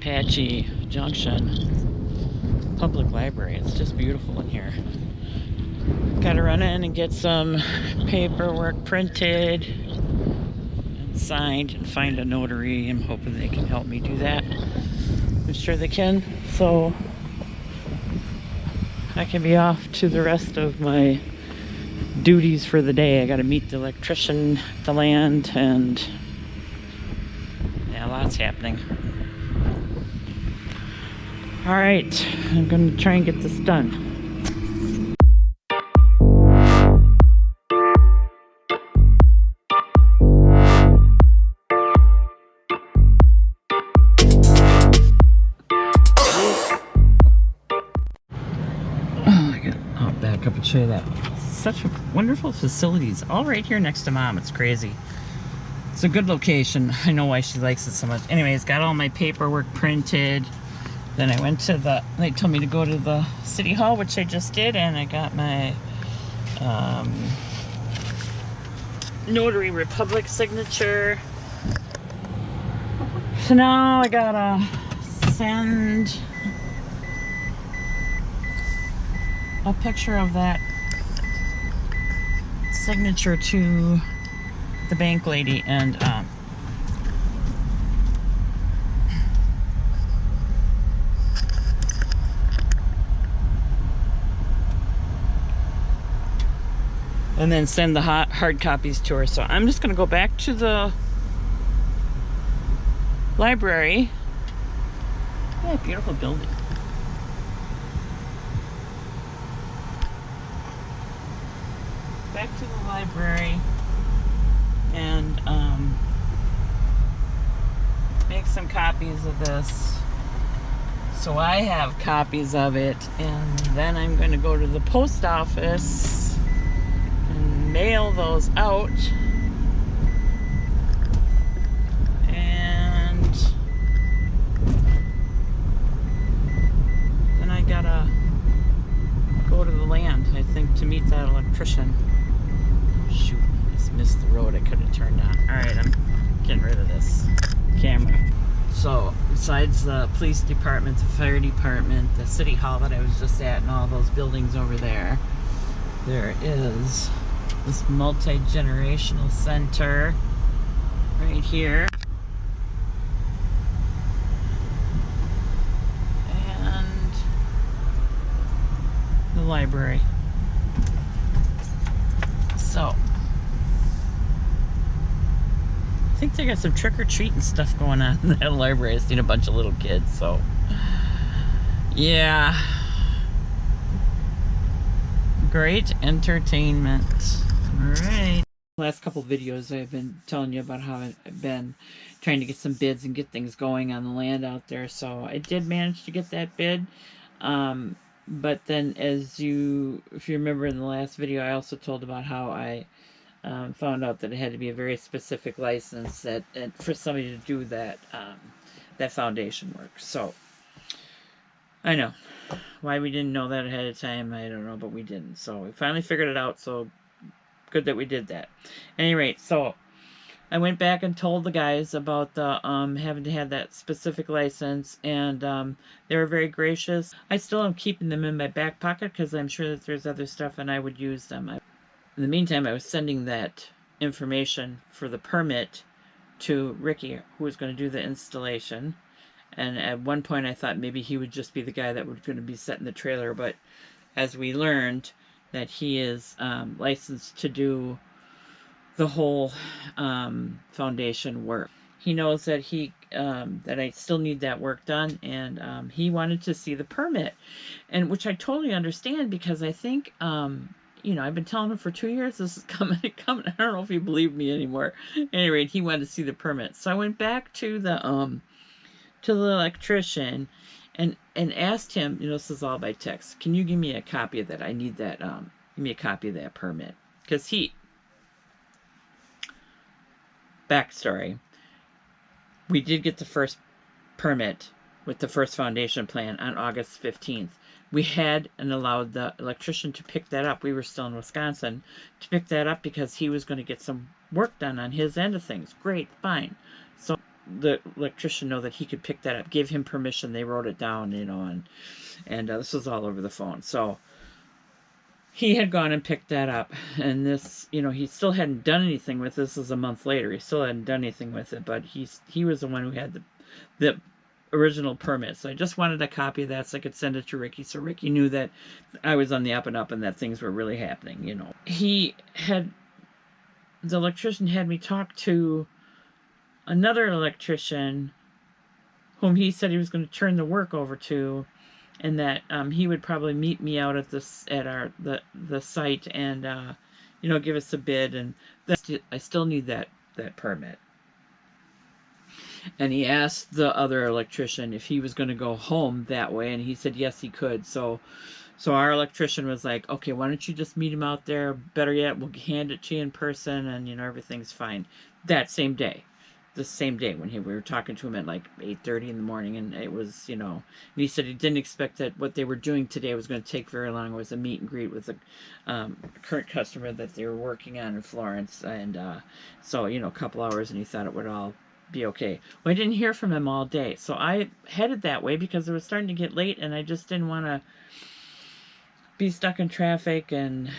Apache Junction Public Library. It's just beautiful in here. Gotta run in and get some paperwork printed and signed and find a notary. I'm hoping they can help me do that. I'm sure they can. So I can be off to the rest of my duties for the day. I gotta meet the electrician at the land, and yeah, lots happening. All right, I'm gonna try and get this done. I'll back up and show you that. Such a wonderful facilities, all right here next to Mom. It's crazy. It's a good location. I know why she likes it so much. Anyways, got all my paperwork printed. Then I went to they told me to go to the city hall, which I just did, and I got my Notary Republic signature. So now I gotta send a picture of that signature to the bank lady, and then send the hard copies to her. So I'm just gonna go back to the library. Yeah, beautiful building. Back to the library and make some copies of this so I have copies of it, and then I'm going to go to the post office and mail those out, and then I gotta go to the land, I think, to meet that electrician. Shoot, I just missed the road I could have turned on. Alright, I'm getting rid of this camera. So, besides the police department, the fire department, the city hall that I was just at, and all those buildings over there, there is this multi-generational center right here. And the library. So, I think they got some trick-or-treating stuff going on in that library. I've seen a bunch of little kids, so yeah. Great entertainment. Alright. Last couple videos I've been telling you about how I've been trying to get some bids and get things going on the land out there. So I did manage to get that bid. But then, if you remember in the last video, I also told about how I found out that it had to be a very specific license for somebody to do that foundation work. So I know why we didn't know that ahead of time. I don't know, but we didn't. So we finally figured it out. So good that we did that. At any rate, so I went back and told the guys about the having to have that specific license, and they were very gracious. I still am keeping them in my back pocket because I'm sure that there's other stuff and I would use them. In the meantime, I was sending that information for the permit to Ricky, who was going to do the installation. And at one point I thought maybe he would just be the guy that was going to be setting the trailer, but as we learned that he is licensed to do the whole foundation work. He knows that that I still need that work done, and he wanted to see the permit, and which I totally understand, because I think you know, I've been telling him for 2 years this is coming. I don't know if he believed me anymore. At any rate, he wanted to see the permit, so I went back to the electrician and asked him, you know, this is all by text, can you give me a copy of that? I need that. Give me a copy of that permit, because backstory, we did get the first permit with the first foundation plan on August 15th. We had and allowed the electrician to pick that up. We were still in Wisconsin, to pick that up because he was going to get some work done on his end of things. Great, fine. So the electrician know that he could pick that up. Gave him permission. They wrote it down, you know, and this was all over the phone. So he had gone and picked that up, and this, you know, he still hadn't done anything with this. This is a month later. He still hadn't done anything with it, but he was the one who had the original permit. So I just wanted a copy of that so I could send it to Ricky, so Ricky knew that I was on the up and up and that things were really happening, you know. The electrician had me talk to another electrician whom he said he was going to turn the work over to, and that he would probably meet me out at the site and you know, give us a bid. And I still need that permit. And he asked the other electrician if he was going to go home that way, and he said yes, he could. So our electrician was like, okay, why don't you just meet him out there? Better yet, we'll hand it to you in person, and you know, everything's fine. That same day. The same day when we were talking to him at like 8:30 in the morning, and it was, you know, and he said he didn't expect that what they were doing today was going to take very long. It was a meet and greet with a current customer that they were working on in Florence, and so, you know, a couple hours, and he thought it would all be okay. Well, I didn't hear from him all day, so I headed that way because it was starting to get late, and I just didn't want to be stuck in traffic. And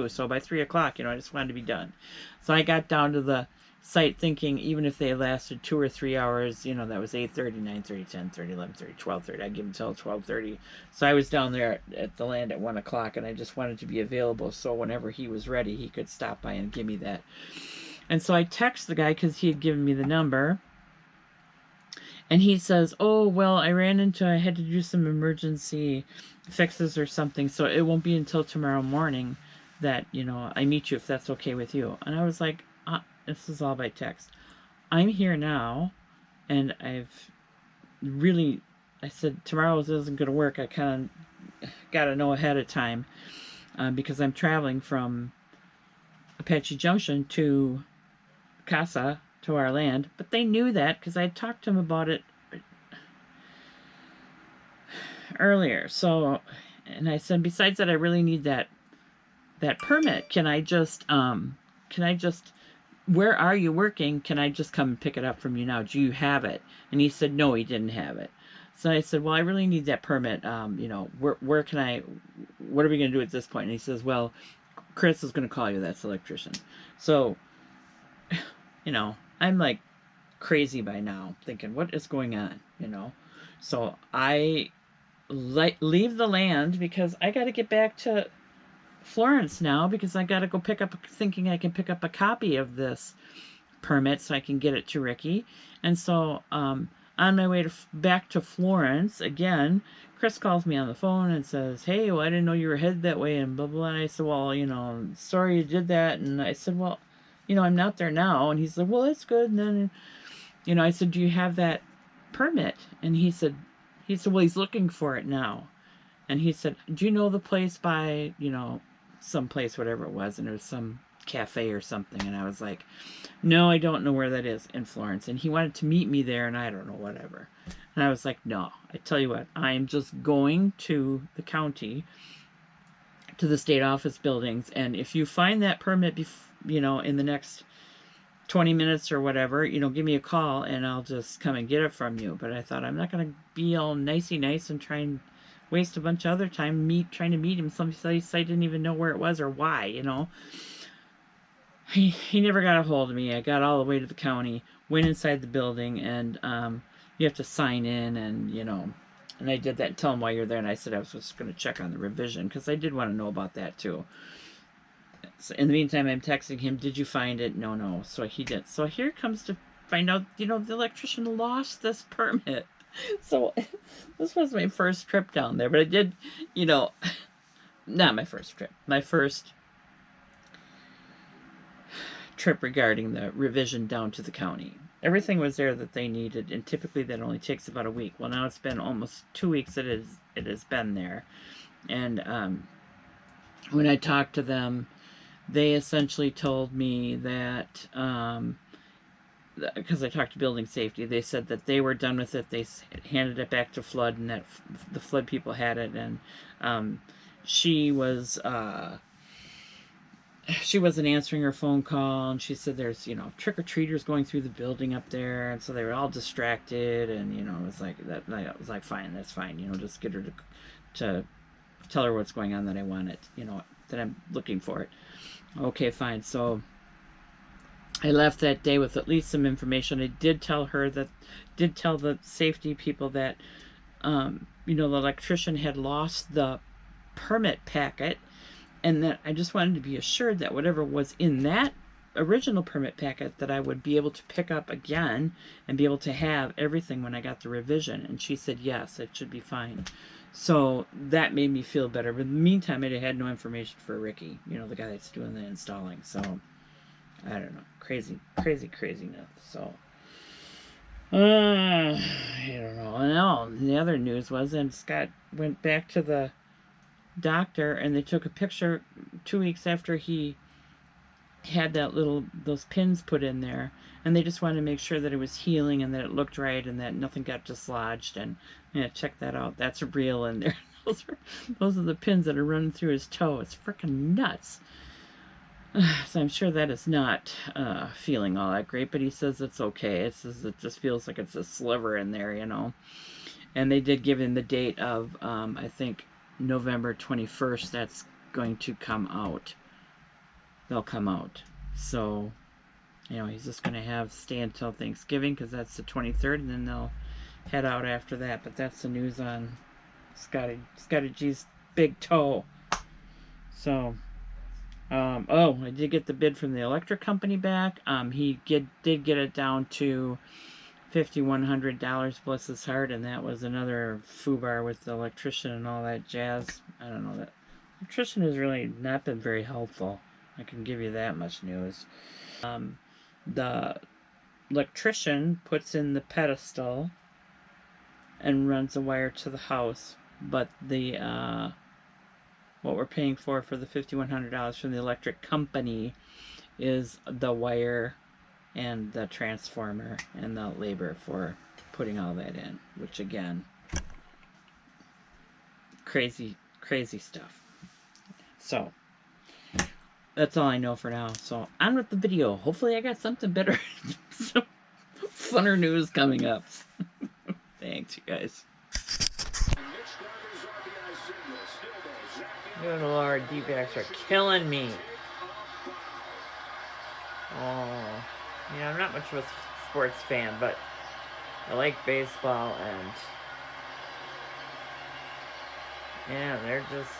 so by 3 o'clock, you know, I just wanted to be done. So I got down to the site thinking even if they lasted 2 or 3 hours, you know, that was 8:30, 9:30, 10:30, 11:30, 12:30. I'd give them till 12:30. So I was down there at the land at 1 o'clock, and I just wanted to be available so whenever he was ready, he could stop by and give me that. And so I text the guy because he had given me the number. And he says, oh, well, I had to do some emergency fixes or something, so it won't be until tomorrow morning that, you know, I meet you if that's okay with you. And I was like, this is all by text. I'm here now, and I said, tomorrow isn't going to work. I kind of got to know ahead of time because I'm traveling from Apache Junction to Casa, to our land. But they knew that because I had talked to them about it earlier. So, and I said, besides that, I really need that permit. Can I just, where are you working? Can I just come and pick it up from you now? Do you have it? And he said, no, he didn't have it. So I said, well, I really need that permit. You know, what are we going to do at this point? And he says, well, Chris is going to call you. That's the electrician. So, you know, I'm like crazy by now, thinking, what is going on, you know? So I leave the land because I got to get back to Florence now because I got to go thinking I can pick up a copy of this permit so I can get it to Ricky. And so on my way back to Florence, again, Chris calls me on the phone and says, hey, well, I didn't know you were headed that way, and blah, blah. And I said, well, you know, sorry you did that. And I said, well, you know, I'm not there now. And he said, well, that's good. And then, you know, I said, do you have that permit? And he said, well, he's looking for it now. And he said, do you know the place by, you know, some place, whatever it was, and it was some cafe or something. And I was like, no, I don't know where that is in Florence. And he wanted to meet me there, and I don't know, whatever. And I was like, no, I tell you what, I am just going to the county, to the state office buildings, and if you find that permit, you know, in the next 20 minutes or whatever, you know, give me a call and I'll just come and get it from you. But I thought, I'm not going to be all nicey nice and try and waste a bunch of other time trying to meet him. Some place I didn't even know where it was or why, you know. He never got a hold of me. I got all the way to the county, went inside the building, and you have to sign in, and, you know, and I did that and tell him why you're there. And I said I was just going to check on the revision because I did want to know about that too. So in the meantime, I'm texting him, did you find it? No. So he did. So here comes to find out, you know, the electrician lost this permit. So this was my first trip down there. But I did, you know, not my first trip. My first trip regarding the revision down to the county. Everything was there that they needed, and typically that only takes about a week. Well, now it's been almost 2 weeks that it has been there. And when I talked to them, they essentially told me that, because I talked to building safety, they said that they were done with it. They handed it back to Flood, and that the Flood people had it. And she was, she wasn't answering her phone call, and she said there's, you know, trick-or-treaters going through the building up there, and so they were all distracted, and, you know, it was like that. I was like, fine, that's fine, you know, just get her to tell her what's going on, that I want it, you know, that I'm looking for it. Okay, fine. So I left that day with at least some information. I did tell the safety people that, you know, the electrician had lost the permit packet, and that I just wanted to be assured that whatever was in that original permit packet, that I would be able to pick up again and be able to have everything when I got the revision. And she said yes, it should be fine. So that made me feel better. But in the meantime, I had no information for Ricky, you know, the guy that's doing the installing. So I don't know, craziness. So I don't know. And the other news was, and Scott went back to the doctor, and they took a picture 2 weeks after he had those pins put in there, and they just wanted to make sure that it was healing and that it looked right and that nothing got dislodged. And yeah, check that out, that's real in there. those are the pins that are running through his toe. It's freaking nuts. So I'm sure that is not feeling all that great, but he says it's okay. It says it just feels like it's a sliver in there, you know. And they did give him the date of I think November 21st. That's going to come out. They'll come out. So, you know, he's just going to stay until Thanksgiving, because that's the 23rd, and then they'll head out after that. But that's the news on Scotty G's big toe. So, oh, I did get the bid from the electric company back. He did get it down to $5,100, bless his heart, and that was another foobar with the electrician and all that jazz. I don't know, that electrician has really not been very helpful. I can give you that much news. The electrician puts in the pedestal and runs a wire to the house, but the what we're paying for the $5,100 from the electric company is the wire and the transformer and the labor for putting all that in, which again, crazy stuff. So that's all I know for now. So on with the video. Hopefully I got something better, some funner news coming up. Thanks, you guys. Good Lord, D-backs are killing me. Oh, you know, I'm not much of a sports fan, but I like baseball, and yeah, they're just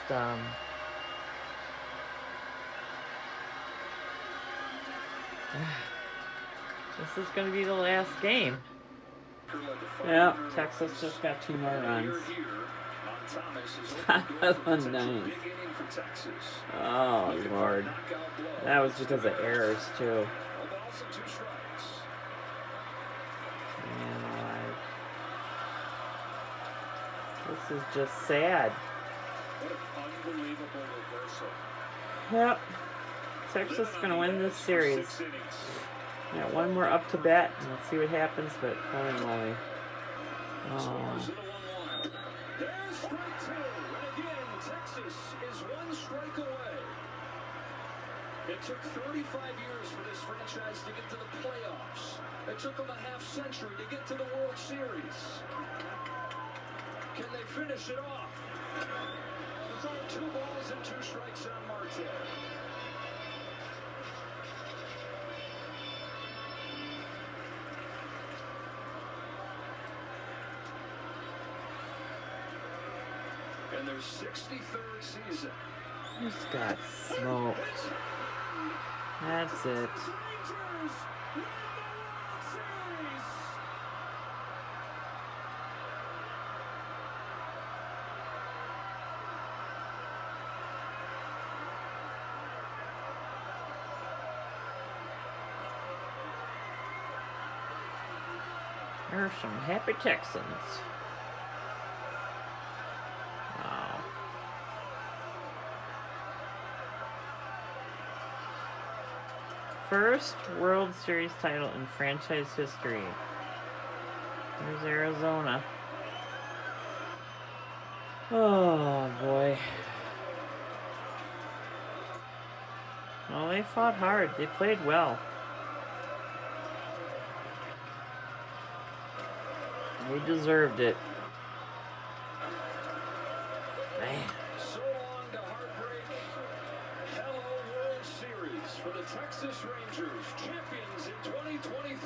this is going to be the last game. Yeah, Texas just got 2 more runs. Nice. Oh, Lord. That was because of errors, too. Man, this is just sad. Yep. Texas is going to win this series. Got one more up to bat, and let's see what happens, but holy moly. Oh. There's strike 2, and again, Texas is 1 strike away. It took 35 years for this franchise to get to the playoffs. It took them a half-century to get to the World Series. Can they finish it off? It's on 2 balls and 2 strikes on Marte. In their 63rd season. Just got smoked. That's it. There's some happy Texans. First World Series title in franchise history. There's Arizona. Oh boy. Oh, they fought hard. They played well. They deserved it. Man. So long to heartbreak. Hello World Series for the Texas Rangers, champions in 2023.